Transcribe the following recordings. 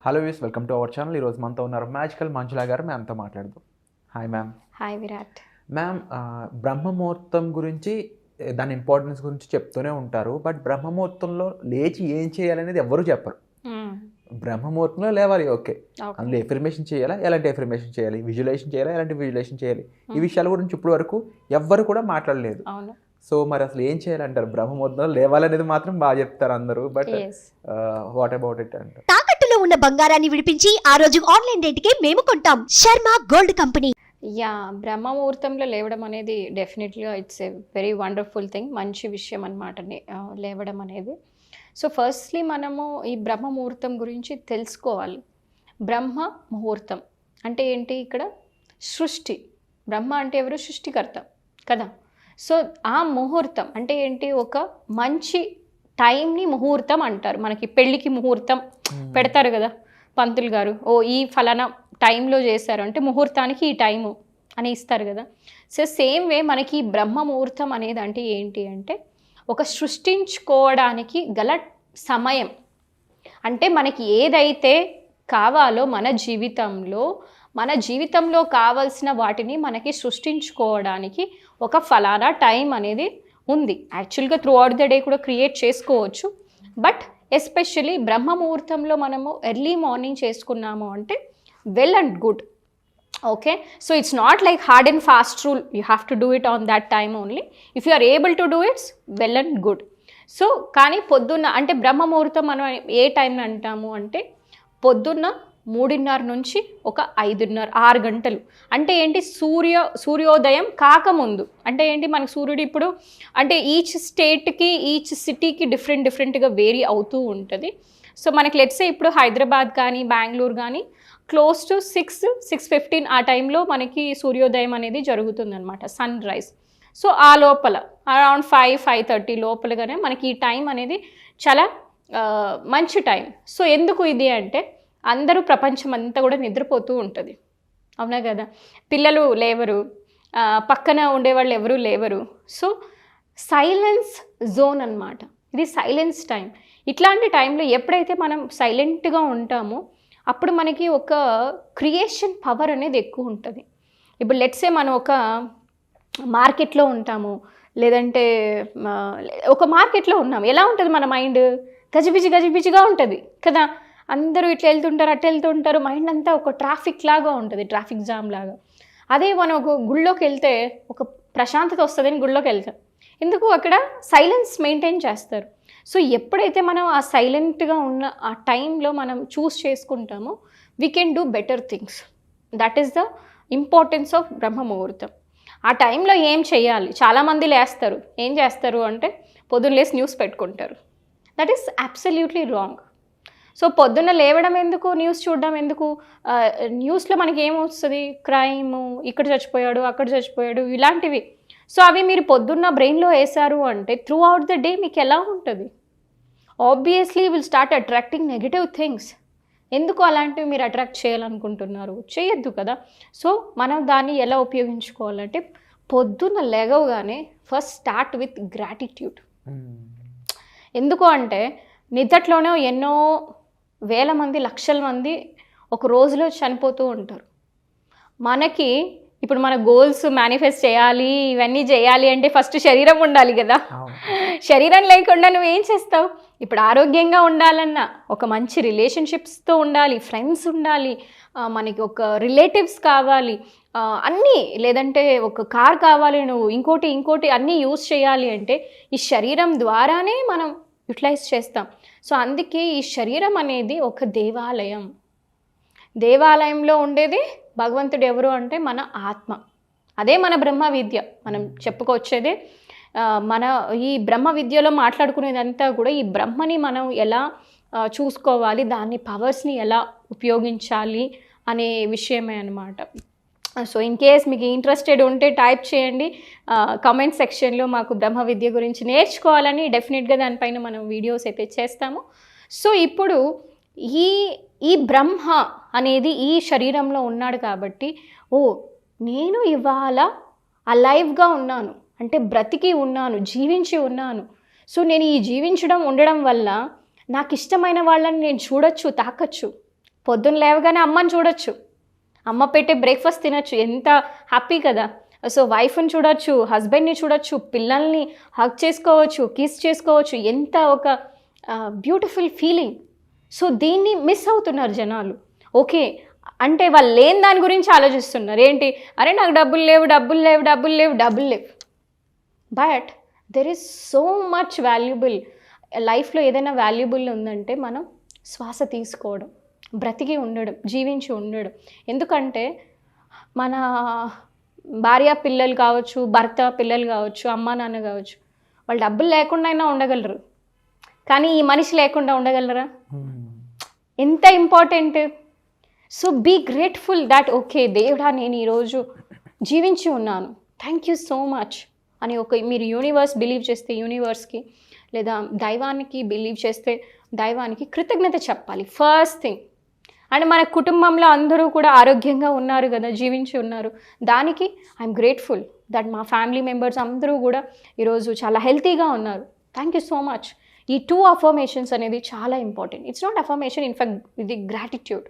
Hello యూస్ welcome to our channel. ఈరోజు మనతో ఉన్నారు మ్యాజికల్ మంజులా గారు. మ్యామ్తో మాట్లాడదాం. Hi ma'am. Hi Virat. Ma'am, బ్రహ్మముహూర్తం గురించి దాని ఇంపార్టెన్స్ గురించి చెప్తూనే ఉంటారు. బట్ బ్రహ్మముహూర్తంలో లేచి ఏం చేయాలనేది ఎవ్వరూ చెప్పరు. బ్రహ్మముహూర్తంలో లేవాలి, ఓకే. అందులో ఎఫర్మేషన్ చేయాలా, ఎలాంటి ఎఫర్మేషన్ చేయాలి, విజువలైజేషన్ చేయాలా, ఎలాంటి విజువలైజేషన్ చేయాలి, ఈ విషయాల గురించి ఇప్పటి వరకు ఎవ్వరు కూడా మాట్లాడలేదు. సో మరి అసలు ఏం చేయాలంటారు? బ్రహ్మముహూర్తంలో లేవాలనేది మాత్రం బాగా చెప్తారు అందరూ, బట్ వాట్ అబౌట్ ఇట్ అంటారు? తాకట్టులో ఉన్న బంగారాన్ని విడిపించి ఆ రోజు ఆన్లైన్ రేటుకే మేము కొంటాం. Sharma gold company. బ్రహ్మముహూర్తంలో లేవడం అనేది డెఫినెట్గా it's a very wonderful thing. మంచి విషయం అనమాట లేవడం అనేది. సో ఫస్ట్లీ మనము ఈ బ్రహ్మముహూర్తం గురించి తెలుసుకోవాలి. బ్రహ్మ ముహూర్తం అంటే ఏంటి? ఇక్కడ సృష్టి. బ్రహ్మ అంటే ఎవరు? సృష్టికర్త కదా. సో ఆ ముహూర్తం అంటే ఏంటి? ఒక మంచి టైంని ముహూర్తం అంటారు. మనకి పెళ్ళికి ముహూర్తం పెడతారు కదా పంతులు గారు, ఓ ఈ ఫలానా టైంలో చేశారు అంటే ముహూర్తానికి ఈ టైము అని ఇస్తారు కదా. సో సేమ్ వే మనకి బ్రహ్మ ముహూర్తం అనేది అంటే ఏంటి అంటే ఒక సృష్టించుకోవడానికి గల సమయం. అంటే మనకి ఏదైతే కావాలో మన జీవితంలో కావాల్సిన వాటిని మనకి సృష్టించుకోవడానికి ఒక ఫలానా టైం అనేది ఉంది. యాక్చువల్గా త్రూ అవుట్ ద డే కూడా క్రియేట్ చేసుకోవచ్చు, బట్ ఎస్పెషల్లీ బ్రహ్మ ముహూర్తంలో మనము ఎర్లీ మార్నింగ్ చేసుకున్నాము అంటే well and good. Okay, so it's not like hard and fast rule, you have to do it on that time only. If you are able to do it's well and good. So కానీ పొద్దున్న అంటే బ్రహ్మ ముహూర్తం మనం ఏ time అంటాము అంటే పొద్దున్న 3:30 నుంచి ఒక 5:30 6 గంటలు. అంటే ఏంటి? సూర్యోదయం కాకముందు. అంటే ఏంటి? మనకు సూర్యుడు ఇప్పుడు అంటే ఈచ్ స్టేట్కి ఈచ్ సిటీకి డిఫరెంట్గా వేరీ అవుతూ ఉంటుంది. సో మనకి లెట్సే ఇప్పుడు హైదరాబాద్ కానీ బెంగళూరు కానీ క్లోజ్ టు 6-6:15 ఆ టైంలో మనకి సూర్యోదయం అనేది జరుగుతుందన్నమాట, సన్ రైజ్. సో ఆ లోపల అరౌండ్ 5-5:30 లోపలగానే మనకి ఈ టైం అనేది చాలా మంచి టైం. సో ఎందుకు ఇది అంటే అందరూ ప్రపంచం అంతా కూడా నిద్రపోతూ ఉంటుంది, అవునా కదా. పిల్లలు లేవరు, పక్కన ఉండేవాళ్ళు ఎవరూ లేవరు. సో సైలెన్స్ జోన్ అన్నమాట ఇది, సైలెన్స్ టైం. ఇట్లాంటి టైంలో ఎప్పుడైతే మనం సైలెంట్గా ఉంటామో అప్పుడు మనకి ఒక క్రియేషన్ పవర్ అనేది ఎక్కువ ఉంటుంది. ఇప్పుడు లెట్సే మనం ఒక మార్కెట్లో ఉంటాము, లేదంటే ఒక మార్కెట్లో ఉన్నాము. ఎలా ఉంటుంది మన మైండ్? గజిబిజిగా ఉంటుంది కదా. అందరూ ఇట్లా వెళ్తుంటారు, అట్లా వెళ్తుంటారు, మైండ్ అంతా ఒక ట్రాఫిక్ లాగా ఉంటుంది, ట్రాఫిక్ జామ్ లాగా. అదే మనం ఒక గుళ్ళోకి వెళ్తే ఒక ప్రశాంతత వస్తుందని గుళ్ళోకి వెళ్తాం. ఎందుకు? అక్కడ సైలెన్స్ మెయింటైన్ చేస్తారు. సో ఎప్పుడైతే మనం ఆ సైలెంట్గా ఉన్న ఆ టైంలో మనం చూస్ చేసుకుంటామో we can do better things. That is the importance of బ్రహ్మ ముహూర్తం. ఆ టైంలో ఏం చేయాలి? చాలామంది లేస్తారు, ఏం చేస్తారు అంటే పొద్దున్న లేసి న్యూస్ పెట్టుకుంటారు. That is absolutely wrong. So పొద్దున్న లేవడం ఎందుకు, న్యూస్ చూడడం ఎందుకు? న్యూస్లో మనకి ఏమొస్తుంది? క్రైము, ఇక్కడ చచ్చిపోయాడు, అక్కడ చచ్చిపోయాడు, ఇలాంటివి. సో అవి మీరు పొద్దున్న బ్రెయిన్లో వేశారు అంటే త్రూ అవుట్ ద డే మీకు ఎలా ఉంటుంది? Obviously will start attracting negative things. ఎందుకు అలాంటివి మీరు అట్రాక్ట్ చేయాలనుకుంటున్నారు? చేయొద్దు కదా. సో మనం దాన్ని ఎలా ఉపయోగించుకోవాలంటే పొద్దున్న లేవగానే ఫస్ట్ స్టార్ట్ విత్ గ్రాటిట్యూడ్. ఎందుకు అంటే నిద్దట్లోనే ఎన్నో వేల మంది, లక్షల మంది ఒక రోజులో చనిపోతూ ఉంటారు. మనకి ఇప్పుడు మన గోల్స్ మేనిఫెస్ట్ చేయాలి, ఇవన్నీ చేయాలి అంటే ఫస్ట్ శరీరం ఉండాలి కదా. శరీరం లేకుండా నువ్వేం చేస్తావు? ఇప్పుడు ఆరోగ్యంగా ఉండాలన్నా ఒక మంచి రిలేషన్షిప్స్తో ఉండాలి, ఫ్రెండ్స్ ఉండాలి, మనకి ఒక రిలేటివ్స్ కావాలి, అన్నీ, లేదంటే ఒక కార్ కావాలి, నువ్వు ఇంకోటి అన్నీ యూజ్ చేయాలి అంటే ఈ శరీరం ద్వారానే మనం యూటిలైజ్ చేస్తాం. సో అందుకే ఈ శరీరం అనేది ఒక దేవాలయం. దేవాలయంలో ఉండేది భగవంతుడు ఎవరు అంటే మన ఆత్మ. అదే మన బ్రహ్మ విద్య. మనం చెప్పుకొచ్చేదే మన ఈ బ్రహ్మ విద్యలో మాట్లాడుకునేదంతా కూడా ఈ బ్రహ్మని మనం ఎలా చూసుకోవాలి, దాని పవర్స్ని ఎలా ఉపయోగించాలి అనే విషయమే అన్నమాట. సో ఇన్ కేస్ మీకు ఇంట్రెస్టెడ్ ఉంటే టైప్ చేయండి కామెంట్ సెక్షన్లో. మాకు బ్రహ్మ విద్య గురించి నేర్చుకోవాలని డెఫినెట్గా దానిపైన మనం వీడియోస్ అయితే చేస్తాము. సో ఇప్పుడు ఈ బ్రహ్మ అనేది ఈ శరీరంలో ఉన్నాడు కాబట్టి, ఓ నేను ఇవాళ అలైవ్గా ఉన్నాను అంటే బ్రతికి ఉన్నాను, జీవించి ఉన్నాను. సో నేను ఈ జీవించడం ఉండడం వల్ల నాకు ఇష్టమైన వాళ్ళని నేను చూడొచ్చు, తాకచ్చు. పొద్దున్న లేవగానే అమ్మని చూడొచ్చు, అమ్మ పెట్టే బ్రేక్ఫాస్ట్ తినొచ్చు, ఎంత హ్యాపీ కదా. సో వైఫ్ని చూడొచ్చు, హస్బెండ్ని చూడొచ్చు, పిల్లల్ని హగ్ చేసుకోవచ్చు, కిస్ చేసుకోవచ్చు, ఎంత ఒక బ్యూటిఫుల్ ఫీలింగ్. సో దీన్ని మిస్ అవుతున్నారు జనాలు. ఓకే అంటే వాళ్ళు లేని దాని గురించి ఆలోచిస్తున్నారు. ఏంటి, అరే నాకు డబ్బులు లేవు, డబ్బులు లేవు, డబ్బులు లేవు, డబ్బులు లేవు. But there is so much valuable. లైఫ్లో ఏదైనా వాల్యుబుల్ ఉందంటే మనం శ్వాస తీసుకోవడం, బ్రతికి ఉండడం, జీవించి ఉండడం. ఎందుకంటే మన భార్య పిల్లలు కావచ్చు, భర్త పిల్లలు కావచ్చు, అమ్మ నాన్న కావచ్చు, వాళ్ళు డబ్బులు లేకుండా అయినా ఉండగలరు, కానీ ఈ మనిషి లేకుండా ఉండగలరా? ఎంత important. So be grateful that okay దేవుడా నేను ఈరోజు జీవించి ఉన్నాను, థ్యాంక్ యూ సో మచ్ అని ఒక మీరు యూనివర్స్ బిలీవ్ చేస్తే యూనివర్స్కి, లేదా దైవానికి బిలీవ్ చేస్తే దైవానికి కృతజ్ఞత చెప్పాలి ఫస్ట్ థింగ్. అండ్ మన కుటుంబంలో అందరూ కూడా ఆరోగ్యంగా ఉన్నారు కదా, జీవించి ఉన్నారు, దానికి ఐఎమ్ గ్రేట్ఫుల్ దట్ మా ఫ్యామిలీ మెంబర్స్ అందరూ కూడా ఈరోజు చాలా హెల్తీగా ఉన్నారు, థ్యాంక్ యూ సో మచ్. ఈ 2 అఫర్మేషన్స్ అనేది చాలా important. It's not affirmation, in fact ఇది గ్రాటిట్యూడ్.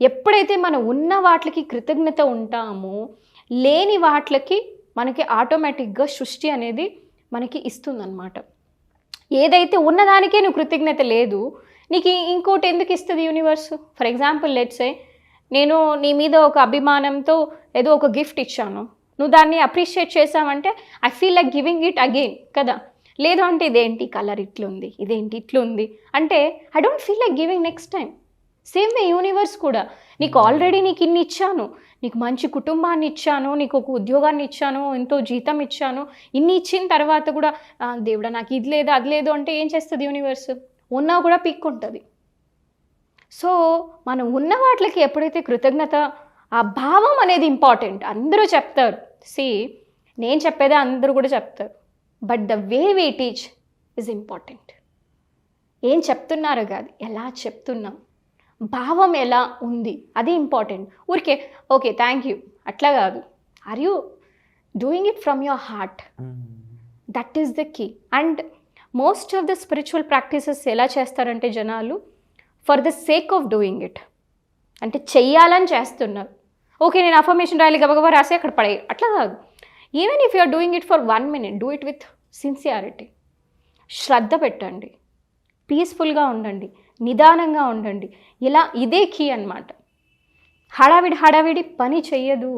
ఎప్పుడైతే మనం ఉన్న వాటికి కృతజ్ఞత ఉంటామో లేని వాటికి మనకి ఆటోమేటిక్గా సృష్టి అనేది మనకి ఇస్తుందన్నమాట. ఏదైతే ఉన్నదానికే నువ్వు కృతజ్ఞత లేదు, నీకు ఇంకోటి ఎందుకు ఇస్తుంది universe? For example let's say నేను నీ మీద ఒక అభిమానంతో ఏదో ఒక గిఫ్ట్ ఇచ్చాను, నువ్వు దాన్ని అప్రిషియేట్ చేసావంటే I feel like giving it again కదా. లేదు అంటే ఇదేంటి కలర్ ఇట్లుంది, ఇదేంటి ఇట్లుంది అంటే I don't feel like giving next time. Same way universe కూడా నీకు ఆల్రెడీ నీకు ఇన్ని ఇచ్చాను, నీకు మంచి కుటుంబాన్ని ఇచ్చాను, నీకు ఒక ఉద్యోగాన్ని ఇచ్చాను, ఎంతో జీతం ఇచ్చాను, ఇన్ని ఇచ్చిన తర్వాత కూడా దేవుడా నాకు ఇది లేదు అది లేదు అంటే ఏం చేస్తుంది యూనివర్స్? ఉన్నా కూడా పిక్కుంటుంది. సో మనం ఉన్న వాటికి ఎప్పుడైతే కృతజ్ఞత, ఆ భావం అనేది ఇంపార్టెంట్. అందరూ చెప్తారు, నేను చెప్పేదే అందరూ కూడా చెప్తారు, but the way we teach is important. ఏం చెప్తున్నారో కాదు, ఎలా చెప్తున్నాం, భావం ఎలా ఉంది అది ఇంపార్టెంట్. ఊరికే ఓకే థ్యాంక్ యూ అట్లా కాదు, are you doing it from your heart? That is the key. And most of the spiritual practices ఎలా చేస్తారంటే జనాలు for the sake of doing it, అంటే చెయ్యాలని చేస్తున్నారు. ఓకే నేను అఫర్మేషన్ రాయాలి గబగబా రాసి అక్కడ పడేయి, అట్లా కాదు. Even if you are doing it for 1 minute, do it with sincerity. శ్రద్ధ పెట్టండి, పీస్ఫుల్గా ఉండండి, నిదానంగా ఉండండి. ఇలా ఇదే కీ అన్నమాట. హడావిడి పని చేయదు,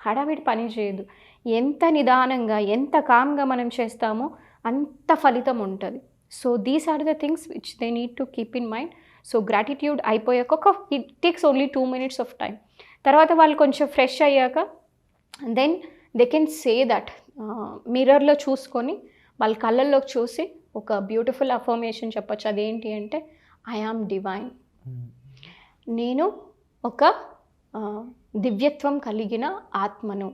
హడావిడి పని చేయదు. ఎంత నిదానంగా ఎంత కామ్గా మనం చేస్తామో అంత ఫలితం ఉంటుంది. So these are the things which they need to keep in mind. So gratitude అయిపోయాక it takes only 2 minutes of time. తర్వాత వాళ్ళు కొంచెం ఫ్రెష్ అయ్యాక then they can say that, మిర్రర్లో చూసుకొని వాళ్ళ కళ్ళల్లోకి చూసి ఒక బ్యూటిఫుల్ అఫర్మేషన్ చెప్పచ్చు. అదేంటి అంటే ఐ యామ్ డివైన్. నేను ఒక దివ్యత్వం కలిగిన ఆత్మను.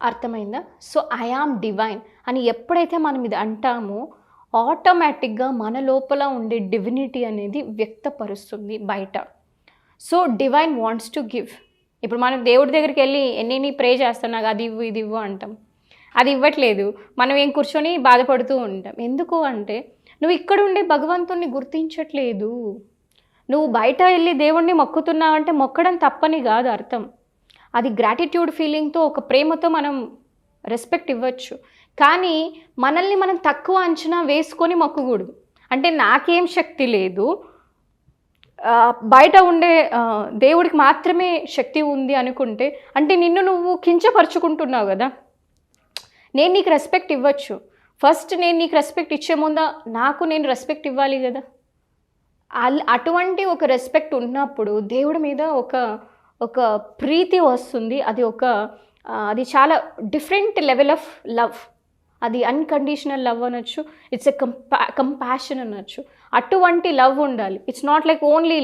అర్థమైందా? సో ఐ యామ్ డివైన్ అని ఎప్పుడైతే మనం ఇది అంటామో ఆటోమేటిక్గా మన లోపల ఉండే డివినిటీ అనేది వ్యక్తపరుస్తుంది బయట. So divine wants to give. ఇప్పుడు మనం దేవుడి దగ్గరికి వెళ్ళి ఎన్ని ప్రే చేస్తాం, నాకు అది ఇవ్వు ఇది ఇవ్వు అంటాం, అది ఇవ్వట్లేదు. మనం ఏం కూర్చొని బాధపడుతూ ఉంటాం. ఎందుకు అంటే నువ్వు ఇక్కడ ఉండే భగవంతుణ్ణి గుర్తించట్లేదు. నువ్వు బయట వెళ్ళి దేవుణ్ణి మొక్కుతున్నావంటే మొక్కడం తప్పని కాదు అర్థం. అది గ్రాటిట్యూడ్ ఫీలింగ్తో, ఒక ప్రేమతో మనం రెస్పెక్ట్ ఇవ్వచ్చు. కానీ మనల్ని మనం తక్కువ అంచనా వేసుకొని మొక్కకూడదు. అంటే నాకేం శక్తి లేదు, బయట ఉండే దేవుడికి మాత్రమే శక్తి ఉంది అనుకుంటే అంటే నిన్ను నువ్వు కించపరుచుకుంటున్నావు కదా. నేను నీకు రెస్పెక్ట్ ఇవ్వచ్చు, ఫస్ట్ నేను నీకు రెస్పెక్ట్ ఇచ్చే ముందా నాకు నేను రెస్పెక్ట్ ఇవ్వాలి కదా. అటువంటి ఒక రెస్పెక్ట్ ఉన్నప్పుడు దేవుడి మీద ఒక ప్రీతి వస్తుంది. అది చాలా డిఫరెంట్ లెవెల్ ఆఫ్ లవ్. అది అన్కండిషనల్ లవ్ అనొచ్చు, ఇట్స్ ఎ కంపాషన్ అనొచ్చు. అటువంటి లవ్ ఉండాలి. It's not like only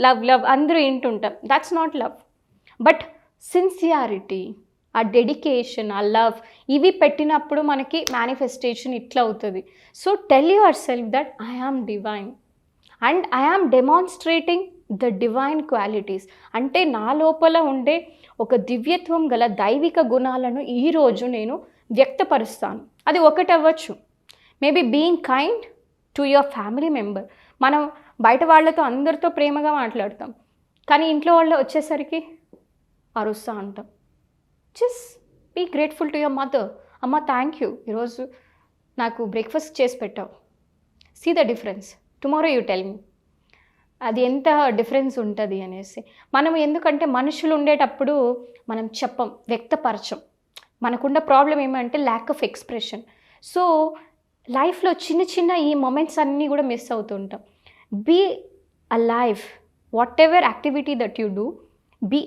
love అందరూ వింటుంటాం, that's not love. But sincerity, ఆ డెడికేషన్, ఆ లవ్, ఇవి పెట్టినప్పుడు మనకి మేనిఫెస్టేషన్ ఇట్లా అవుతుంది. So tell yourself that I am divine and I am demonstrating the divine qualities. అంటే నా లోపల ఉండే ఒక దివ్యత్వం గల దైవిక గుణాలను ఈరోజు నేను వ్యక్తపరుస్తాను. అది ఒకటి అవ్వచ్చు, maybe being kind to your family member. మనం బయట వాళ్ళతో అందరితో ప్రేమగా మాట్లాడతాం, కానీ ఇంట్లో వాళ్ళు వచ్చేసరికి అరుస్తా ఉంటాం. Just be grateful to your mother. అమ్మ థ్యాంక్ యూ, ఈరోజు నాకు బ్రేక్ఫాస్ట్ చేసి పెట్టావు. See the difference, tomorrow you tell me. అది ఎంత డిఫరెన్స్ ఉంటుంది అనేసి. మనం ఎందుకంటే మనుషులు ఉండేటప్పుడు మనం చెప్పం, వ్యక్తపరచం. మనకున్న ప్రాబ్లం ఏమంటే ల్యాక్ ఆఫ్ ఎక్స్ప్రెషన్. సో లైఫ్లో చిన్న చిన్న ఈ మొమెంట్స్ అన్నీ కూడా మిస్ అవుతుంటాం. Be alive, whatever activity that you do, be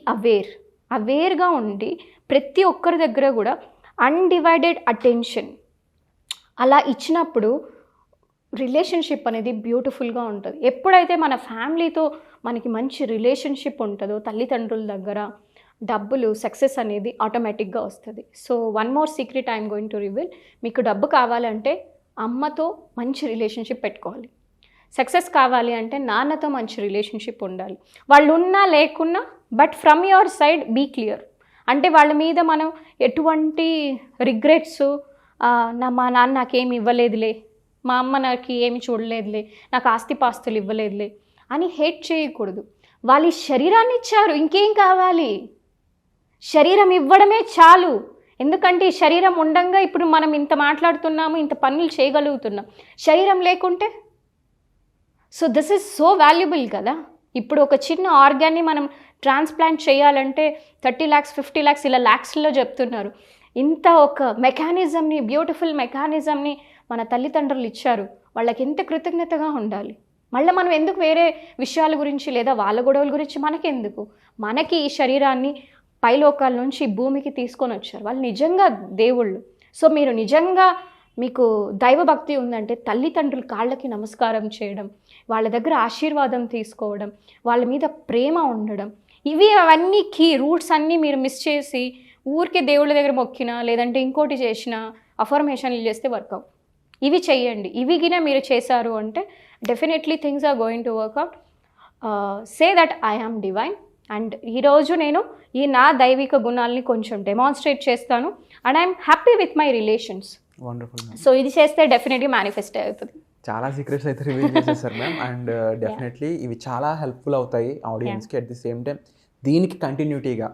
అవేర్గా ఉండి ప్రతి ఒక్కరి దగ్గర కూడా అన్డివైడెడ్ అటెన్షన్ అలా ఇచ్చినప్పుడు రిలేషన్షిప్ అనేది బ్యూటిఫుల్గా ఉంటుంది. ఎప్పుడైతే మన ఫ్యామిలీతో మనకి మంచి రిలేషన్షిప్ ఉంటుందో, తల్లిదండ్రుల దగ్గర డబ్బులు సక్సెస్ అనేది ఆటోమేటిక్గా వస్తుంది. So one more secret I'm going to reveal. మీకు డబ్బు కావాలంటే అమ్మతో మంచి రిలేషన్షిప్ పెట్టుకోవాలి. సక్సెస్ కావాలి అంటే నాన్నతో మంచి రిలేషన్షిప్ ఉండాలి. వాళ్ళు ఉన్నా లేకున్నా, but from your side be clear. అంటే వాళ్ళ మీద మనం ఎటువంటి రిగ్రెట్స్, మా నాన్న నాకేమి ఇవ్వలేదులే, మా అమ్మ నాకు ఏమి చూడలేదులే, నాకు ఆస్తిపాస్తులు ఇవ్వలేదులే అని హేట్ చేయకూడదు. వాళ్ళు శరీరాన్ని ఇచ్చారు, ఇంకేం కావాలి? శరీరం ఇవ్వడమే చాలు. ఎందుకంటే ఈ శరీరం ఉండంగా ఇప్పుడు మనం ఇంత మాట్లాడుతున్నాము, ఇంత పనులు చేయగలుగుతున్నాం. శరీరం లేకుంటే so this is so valuable కదా. ఇప్పుడు ఒక చిన్న ఆర్గాన్ని మనం ట్రాన్స్ప్లాంట్ చేయాలంటే 30 lakhs 50 lakhs ఇలా ల్యాక్స్లో చెప్తున్నారు. ఇంత ఒక మెకానిజంని, బ్యూటిఫుల్ మెకానిజంని మన తల్లిదండ్రులు ఇచ్చారు. వాళ్ళకి ఎంత కృతజ్ఞతగా ఉండాలి. మళ్ళీ మనం ఎందుకు వేరే విషయాల గురించి లేదా వాళ్ళ గొడవల గురించి మనకెందుకు? మనకి ఈ శరీరాన్ని పైలోకాల నుంచి భూమికి తీసుకొని వచ్చారు. వాళ్ళు నిజంగా దేవుళ్ళు. సో మీరు నిజంగా మీకు దైవభక్తి ఉందంటే తల్లిదండ్రుల కాళ్ళకి నమస్కారం చేయడం, వాళ్ళ దగ్గర ఆశీర్వాదం తీసుకోవడం, వాళ్ళ మీద ప్రేమ ఉండడం, అవన్నీ కీ రూట్స్ అన్నీ మీరు మిస్ చేసి ఊరికే దేవుళ్ళ దగ్గర మొక్కినా లేదంటే ఇంకోటి చేసినా అఫర్మేషన్లు చేస్తే వర్కౌట్. ఇవి చెయ్యండి. ఇవి గిన మీరు చేశారు అంటే definitely things are going to work out. Say that I am divine. And ఈరోజు నేను ఈ నా దైవిక గుణాలని కొంచెం డెమాన్స్ట్రేట్ చేస్తాను. And I'm happy with my relations. Wonderful. So ఇది చేస్తే డెఫినెట్లీ మేనిఫెస్ట్ అవుతుంది. చాలా సీక్రెట్స్ అయితే రివీల్ చేసేసారు మ్యామ్. అండ్ డెఫినెట్లీ ఇవి చాలా హెల్ప్ఫుల్ అవుతాయి ఆడియన్స్కి. అట్ ది సేమ్ టైం దీనికి కంటిన్యూటీగా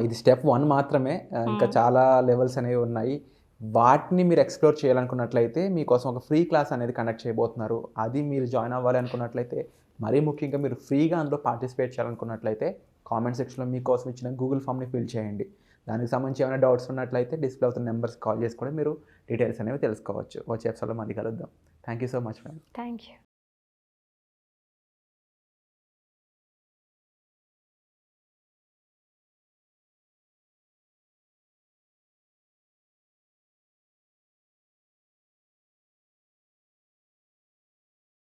ఇది స్టెప్ 1 మాత్రమే, ఇంకా చాలా లెవెల్స్ అనేవి ఉన్నాయి. వాటిని మీరు ఎక్స్ప్లోర్ చేయాలనుకున్నట్లయితే మీకోసం ఒక ఫ్రీ క్లాస్ అనేది కండక్ట్ చేయబోతున్నారు. అది మీరు జాయిన్ అవ్వాలి అనుకున్నట్లయితే, మరీ ముఖ్యంగా మీరు ఫ్రీగా అందులో పార్టిసిపేట్ చేయాలనుకున్నట్లయితే కామెంట్ సెక్షన్లో మీకోసం ఇచ్చిన గూగుల్ ఫామ్ని ఫిల్ చేయండి. దానికి సంబంధించి ఏమైనా డౌట్స్ ఉన్నట్లయితే డిస్ప్లే అవుతున్న నెంబర్స్ కాల్ చేసి కూడా మీరు డీటెయిల్స్ అనేవి తెలుసుకోవచ్చు. వచ్చే ఎపిసోడ్లో మళ్ళీ కలుద్దాం. Thank you so much ma'am. Thank you.